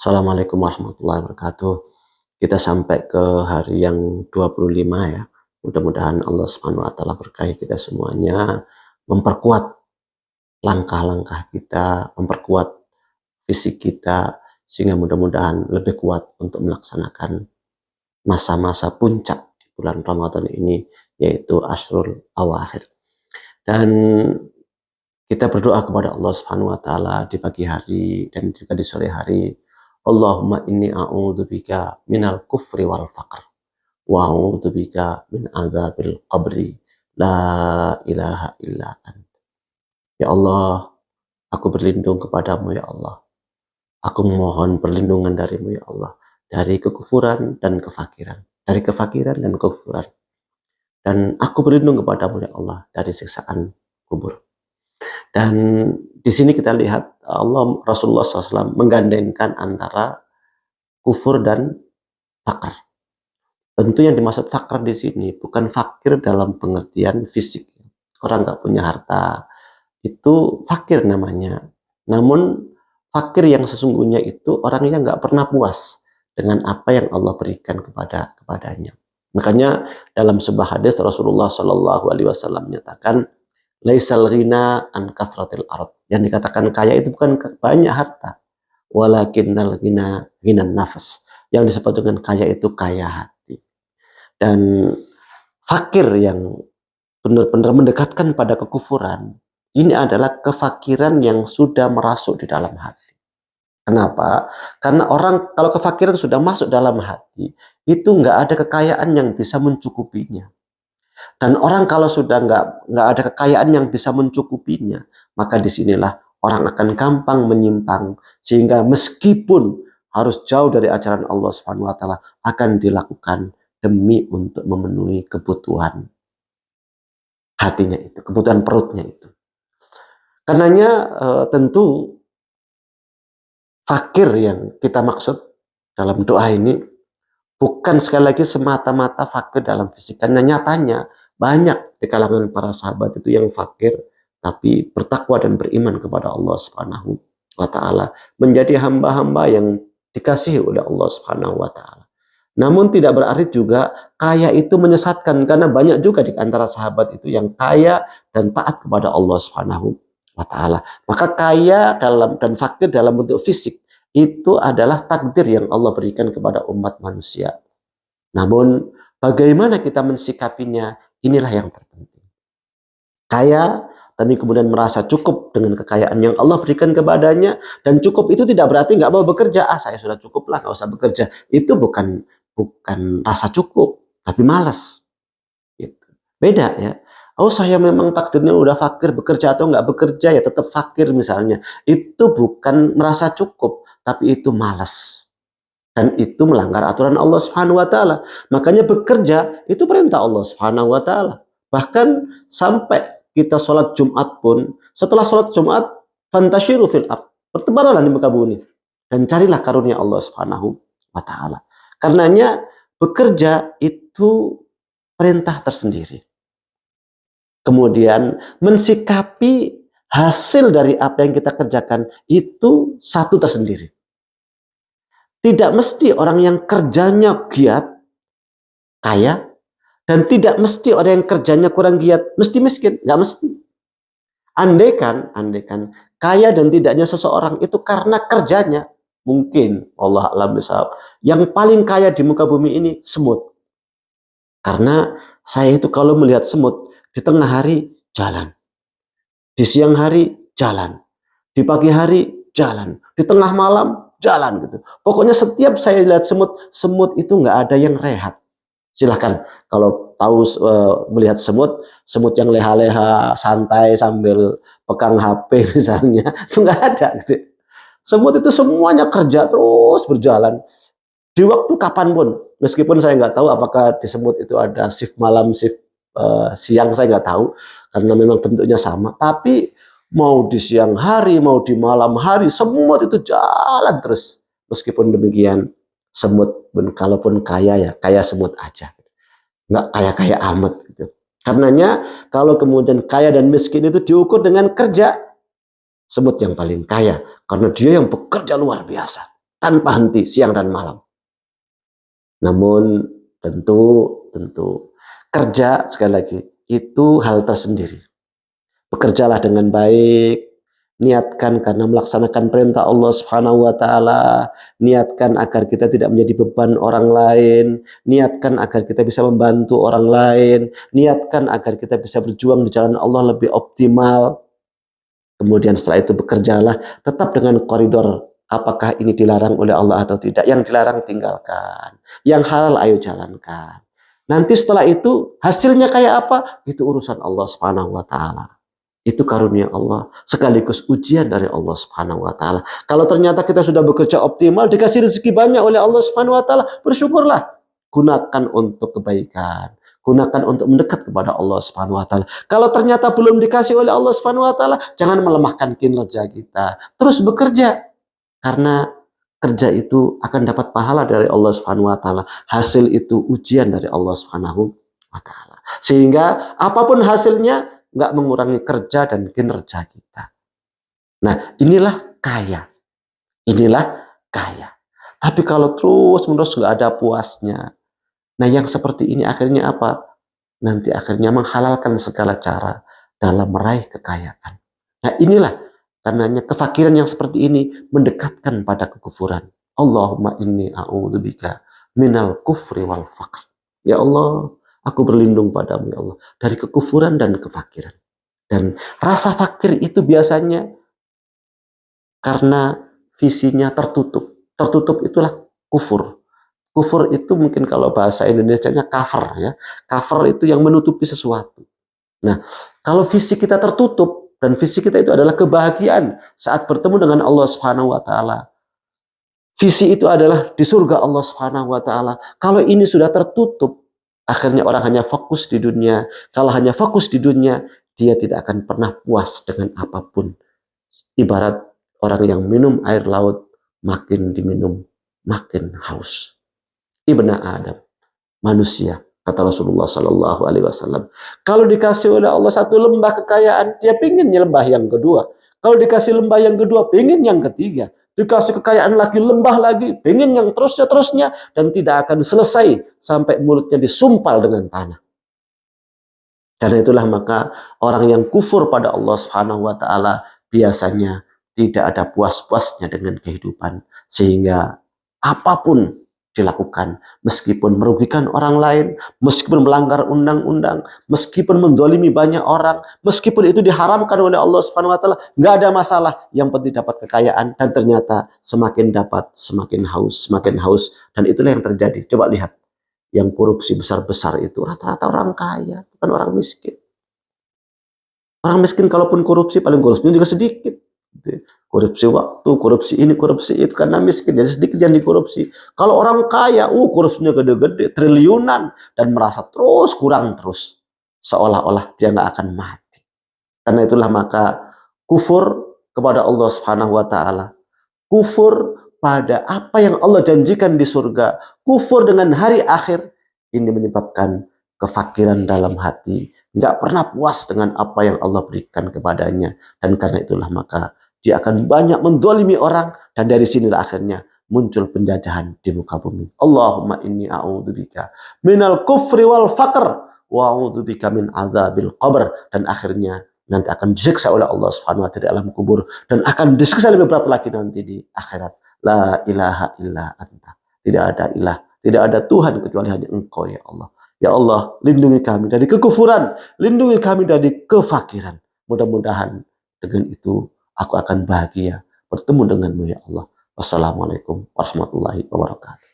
Assalamualaikum warahmatullahi wabarakatuh. Kita sampai ke hari yang 25 ya. Mudah-mudahan Allah Subhanahu wa taala berkahi kita semuanya, memperkuat langkah-langkah kita, memperkuat fisik kita sehingga mudah-mudahan lebih kuat untuk melaksanakan masa-masa puncak di bulan Ramadan ini, yaitu Ashrul Awakhir. Dan kita berdoa kepada Allah Subhanahu wa taala di pagi hari dan juga di sore hari. Allahumma inni a'udzubika minal kufri wal faqr wa a'udzubika min adzabil qabri la ilaha illa anta. Ya Allah, aku berlindung kepadamu ya Allah. Aku mohon perlindungan darimu ya Allah dari kekufuran dan kefakiran, dari kefakiran dan kekufuran. Dan aku berlindung kepadamu ya Allah dari siksaan kubur. Dan di sini kita lihat Rasulullah SAW menggandengkan antara kufur dan fakir. Tentu yang dimaksud fakir di sini bukan fakir dalam pengertian fisik. Orang nggak punya harta itu fakir namanya. Namun fakir yang sesungguhnya itu orang yang nggak pernah puas dengan apa yang Allah berikan kepadanya. Makanya dalam sebuah hadis Rasulullah SAW menyatakan, laisal ghina an kasratil ard. Yang dikatakan kaya itu bukan banyak harta, walakinnal ghina ghinan nafas. Yang disebut dengan kaya itu kaya hati. Dan fakir yang benar-benar mendekatkan pada kekufuran, ini adalah kefakiran yang sudah merasuk di dalam hati. Kenapa? Karena orang kalau kefakiran sudah masuk dalam hati, itu nggak ada kekayaan yang bisa mencukupinya. Dan orang kalau sudah nggak ada kekayaan yang bisa mencukupinya, maka disinilah orang akan gampang menyimpang, sehingga meskipun harus jauh dari ajaran Allah Subhanahu wa taala akan dilakukan demi untuk memenuhi kebutuhan hatinya itu, kebutuhan perutnya itu. Karenanya tentu fakir yang kita maksud dalam doa ini bukan sekali lagi semata-mata fakir dalam fisik. Karena nyatanya banyak di kalangan para sahabat itu yang fakir tapi bertakwa dan beriman kepada Allah Subhanahu wa taala, menjadi hamba-hamba yang dikasihi oleh Allah Subhanahu wa taala. Namun tidak berarti juga kaya itu menyesatkan, karena banyak juga di antara sahabat itu yang kaya dan taat kepada Allah Subhanahu wa taala. Maka kaya dan fakir dalam bentuk fisik itu adalah takdir yang Allah berikan kepada umat manusia. Namun bagaimana kita mensikapinya, inilah yang terpenting. Kaya, tapi kemudian merasa cukup dengan kekayaan yang Allah berikan kepadanya, dan cukup itu tidak berarti nggak mau bekerja. Saya sudah cukup lah, nggak usah bekerja. Itu bukan rasa cukup, tapi malas. Gitu. Beda ya. Oh, saya memang takdirnya udah fakir, bekerja atau nggak bekerja ya tetap fakir misalnya. Itu bukan merasa cukup, tapi itu malas. Dan itu melanggar aturan Allah Subhanahu wa taala. Makanya bekerja itu perintah Allah Subhanahu wa taala. Bahkan sampai kita sholat Jumat pun, setelah sholat Jumat, fantashiru fil ard, bertebaranlah di muka bumi dan carilah karunia Allah Subhanahu wa taala. Karenanya bekerja itu perintah tersendiri. Kemudian mensikapi hasil dari apa yang kita kerjakan itu satu tersendiri. Tidak mesti orang yang kerjanya giat kaya, dan tidak mesti orang yang kerjanya kurang giat mesti miskin, nggak mesti. Andaikan kaya dan tidaknya seseorang itu karena kerjanya, mungkin Allah alam bisawab, yang paling kaya di muka bumi ini semut. Karena saya itu kalau melihat semut di tengah hari jalan, di siang hari jalan, di pagi hari jalan, di tengah malam jalan gitu. Pokoknya setiap saya lihat semut itu nggak ada yang rehat. Silahkan kalau tahu melihat semut yang leha-leha santai sambil pegang HP misalnya, itu nggak ada gitu. Semut itu semuanya kerja terus berjalan di waktu kapanpun, meskipun saya nggak tahu apakah di semut itu ada shift malam, shift siang, saya nggak tahu karena memang bentuknya sama. Tapi mau di siang hari, mau di malam hari, semut itu jalan terus. Meskipun demikian, semut pun kalaupun kaya ya kaya semut aja, nggak kaya-kaya amat gitu. Karenanya kalau kemudian kaya dan miskin itu diukur dengan kerja, semut yang paling kaya karena dia yang bekerja luar biasa. tanpa henti siang dan malam. Namun tentu kerja, sekali lagi, itu hal tersendiri. Bekerjalah dengan baik, niatkan karena melaksanakan perintah Allah Subhanahu wa taala, niatkan agar kita tidak menjadi beban orang lain, niatkan agar kita bisa membantu orang lain, niatkan agar kita bisa berjuang di jalan Allah lebih optimal. Kemudian setelah itu bekerjalah tetap dengan koridor apakah ini dilarang oleh Allah atau tidak. Yang dilarang tinggalkan, yang halal ayo jalankan. Nanti setelah itu hasilnya kayak apa? Itu urusan Allah Subhanahu wa taala. Itu karunia Allah, sekaligus ujian dari Allah Subhanahu wa taala. Kalau ternyata kita sudah bekerja optimal, dikasih rezeki banyak oleh Allah Subhanahu wa taala, bersyukurlah. Gunakan untuk kebaikan, gunakan untuk mendekat kepada Allah Subhanahu wa taala. Kalau ternyata belum dikasih oleh Allah Subhanahu wa taala, jangan melemahkan kinerja kita. Terus bekerja, karena kerja itu akan dapat pahala dari Allah Subhanahu wa taala. Hasil itu ujian dari Allah Subhanahu wa taala. Sehingga apapun hasilnya nggak mengurangi kerja dan kinerja kita. Nah, inilah kaya. Inilah kaya. Tapi kalau terus-menerus nggak ada puasnya, nah yang seperti ini akhirnya apa? Nanti akhirnya menghalalkan segala cara dalam meraih kekayaan. Nah inilah karenanya kefakiran yang seperti ini mendekatkan pada kekufuran. Allahumma inni a'udzubika minal kufri wal faqr. Ya Allah, aku berlindung padamu ya Allah dari kekufuran dan kefakiran. Dan rasa fakir itu biasanya karena visinya tertutup. Tertutup itulah kufur. Kufur itu mungkin kalau bahasa Indonesianya cover ya. Cover itu yang menutupi sesuatu. Nah, kalau visi kita tertutup dan visi kita itu adalah kebahagiaan saat bertemu dengan Allah Subhanahu wa taala. Visi itu adalah di surga Allah Subhanahu wa taala. Kalau ini sudah tertutup, akhirnya orang hanya fokus di dunia. Kalau hanya fokus di dunia, dia tidak akan pernah puas dengan apapun. Ibarat orang yang minum air laut, makin diminum, makin haus. Ibnu Adam, manusia, kata Rasulullah Sallallahu Alaihi Wasallam. Kalau dikasih oleh Allah satu lembah kekayaan, dia pingin lembah yang kedua. Kalau dikasih lembah yang kedua, pingin yang ketiga. Dikasih kekayaan lagi, lembah lagi, pingin yang terusnya, dan tidak akan selesai sampai mulutnya disumpal dengan tanah. Karena itulah maka orang yang kufur pada Allah Subhanahu wa taala biasanya tidak ada puas-puasnya dengan kehidupan, sehingga apapun dilakukan, meskipun merugikan orang lain, meskipun melanggar undang-undang, meskipun mendolimi banyak orang, meskipun itu diharamkan oleh Allah Subhanahu wa taala, nggak ada masalah, yang penting dapat kekayaan. Dan ternyata semakin dapat semakin haus, dan itulah yang terjadi. Coba lihat, yang korupsi besar-besar itu rata-rata orang kaya, bukan orang miskin. Orang miskin kalaupun korupsi, paling korupsinya juga sedikit. Korupsi waktu, korupsi ini, korupsi itu, karena miskin, jadi sedikit yang dikorupsi. Kalau orang kaya, korupsinya gede-gede, triliunan, dan merasa terus kurang terus. Seolah-olah dia nggak akan mati. Karena itulah maka kufur kepada Allah Subhanahu wa taala, kufur pada apa yang Allah janjikan di surga, kufur dengan hari akhir, ini menyebabkan kefakiran dalam hati, nggak pernah puas dengan apa yang Allah berikan kepadanya. Dan karena itulah maka dia akan banyak mendolimi orang, dan dari sinilah akhirnya muncul penjajahan di muka bumi. Allahumma inni a'udzubika minal kufri wal faqr wa a'udzubika min azabil qabr. Dan akhirnya nanti akan disiksa oleh Allah Subhanahu wa taala di alam kubur, dan akan disiksa lebih berat lagi nanti di akhirat. La ilaha illa anta. Tidak ada ilah, tidak ada Tuhan kecuali hanya Engkau ya Allah. Ya Allah, lindungi kami dari kekufuran, lindungi kami dari kefakiran. Mudah-mudahan dengan itu aku akan bahagia bertemu denganmu ya Allah. Wassalamualaikum warahmatullahi wabarakatuh.